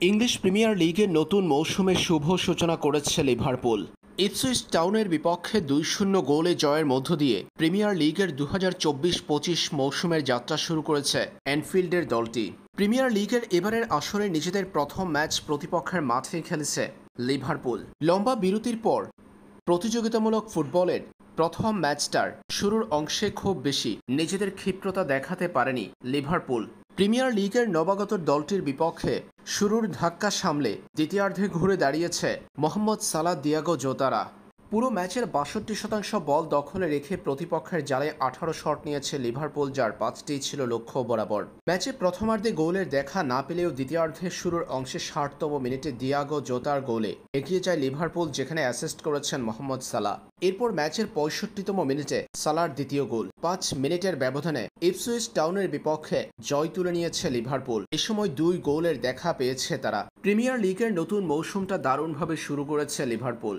English premier লিগের নতুন মৌসুমের শুভ সূচনা করেছে লিভারপুল। ইপসুইচ টাউনের বিপক্ষে ২-০ গোলে জয়ের মধ্য দিয়ে প্রিমিয়ার লিগের ২০২৪-২৫ মৌসুমের যাত্রা শুরু করেছে অ্যানফিল্ডের দলটি। প্রিমিয়ার লিগের এবারের আসরে নিজেদের প্রথম ম্যাচ প্রতিপক্ষের মাঠেই খেলেছে লিভারপুল। লম্বা বিরতির পর প্রতিযোগিতামূলক ফুটবলের প্রথম ম্যাচটার শুরুর অংশে খুব বেশি নিজেদের ক্ষিপ্রতা দেখাতে পারেনি লিভারপুল। প্রিমিয়ার লিগের নবাগত দলটির বিপক্ষে শুরুর ধাক্কা সামলে দ্বিতীয়ার্ধে ঘুরে দাঁড়িয়েছে মোহাম্মদ সালাহ দিয়েগো জোতারা। পুরো ম্যাচের ৬২% বল দখলে রেখে প্রতিপক্ষের জালে ১৮ শট নিয়েছে লিভারপুল, যার ৫টিই ছিল লক্ষ্য বরাবর। ম্যাচে প্রথমার্ধে গোলের দেখা না পেলেও দ্বিতীয়ার্ধের শুরুর অংশে ৬০তম মিনিটে দিয়েগো জোতার গোলে এগিয়ে যায় লিভারপুল, যেখানে অ্যাসিস্ট করেছেন মোহাম্মদ সালাহ। এরপর ম্যাচের ৬৫তম মিনিটে সালাহর দ্বিতীয় গোল। ৫ মিনিটের ব্যবধানে ইপসুইচ টাউনের বিপক্ষে জয় তুলে নিয়েছে লিভারপুল। এ সময় ২ গোলের দেখা পেয়েছে তারা। প্রিমিয়ার লিগের নতুন মৌসুমটা দারুণভাবে শুরু করেছে লিভারপুল।